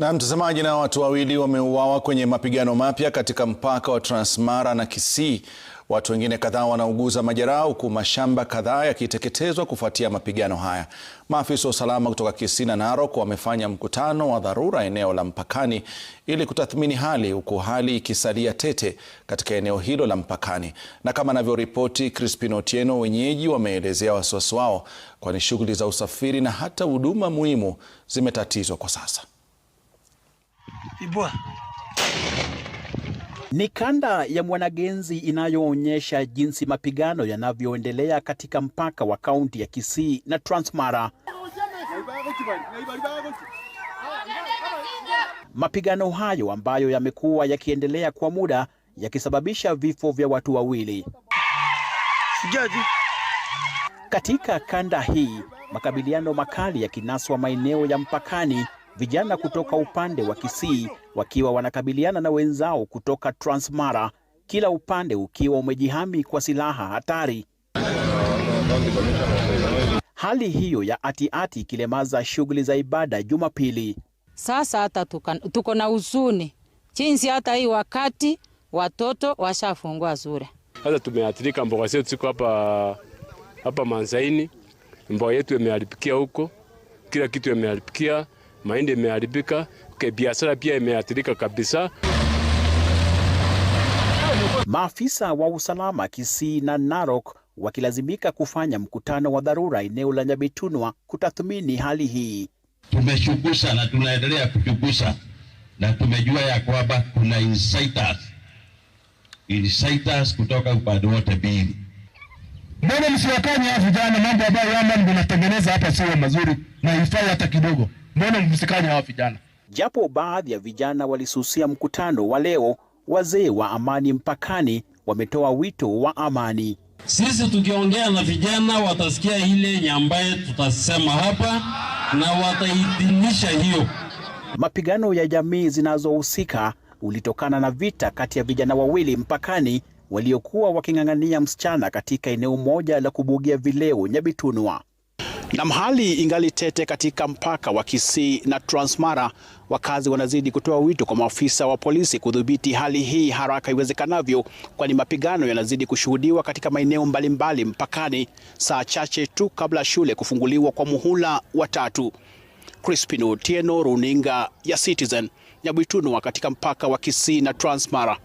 Na mtazamaji, na watu wawili wameuawa kwenye mapigano mapya katika mpaka wa Transmara na Kisii. Watu wengine kadhaa wanauguza majeraha huku mashamba kadhaa yakiteketezwa kufuatia mapigano haya. Maafisa wa usalama kutoka Kisii na Narok wamefanya mkutano wa dharura eneo la mpakani ili kutathmini hali, huku hali ikisalia tete katika eneo hilo la mpakani. Na kama anavyoripoti Crispin Otieno, wenyeji wameelezea wasiwasi wao kwani shughuli za usafiri na hata huduma muhimu zimetatizwa kwa sasa. Ni kanda ya Mwanagenzi inayoonyesha jinsi mapigano yanavyoendelea katika mpaka wa kaunti ya Kisii na Transmara. Mapigano hayo ambayo yamekuwa yakiendelea kwa muda yakisababisha vifo vya watu wawili. Katika kanda hii, makabiliano makali yakinaswa maeneo ya mpakani, vijana kutoka upande wa Kisii wakiwa wanakabiliana na wenzao kutoka Transmara, kila upande ukiwa umejihami kwa silaha hatari. Hali hiyo ya ati ikilemaza shughuli za ibada Jumapili. Sasa hata tuko na huzuni jinsi hata hii wakati watoto washafungua shule. Sasa tumeathirika, mboga zetu ziko hapa Manzaini, mboga yetu imeharibikia huko, kila kitu imeharibikia. Mahindi imeharibika, biashara pia imeathirika kabisa. Maafisa wa usalama Kisii na Narok wakilazimika kufanya mkutano wa dharura eneo la Nyabitunwa kutathmini hali hii. Tumechunguza na tunaendelea kuchunguza na tumejua ya kwamba kuna insiders kutoka upande wote mbili. Mbona msiwakanya vijana? Mambo ambayo yama mnatengeneza hapa sio mazuri na ifai hata kidogo. Mbona msikanya hawa vijana? Japo baadhi ya vijana walisusia mkutano wa leo, wazee wa amani mpakani wametoa wito wa amani. Sisi tukiongea na vijana watasikia ile nyambaye tutasema hapa na wataidhinisha hiyo. Mapigano ya jamii zinazohusika ulitokana na vita kati ya vijana wawili mpakani waliokuwa waking'ang'ania msichana katika eneo moja la kubugia vileo Nyabitunwa. Na hali ingali tete katika mpaka wa Kisii na Transmara. Wakazi wanazidi kutoa wito kwa maafisa wa polisi kudhibiti hali hii haraka iwezekanavyo, kwani mapigano yanazidi kushuhudiwa katika maeneo mbalimbali mpakani, saa chache tu kabla shule kufunguliwa kwa muhula wa 3. Crispin Otieno, runinga ya Citizen, Nyabitunwa katika mpaka wa Kisii na Transmara.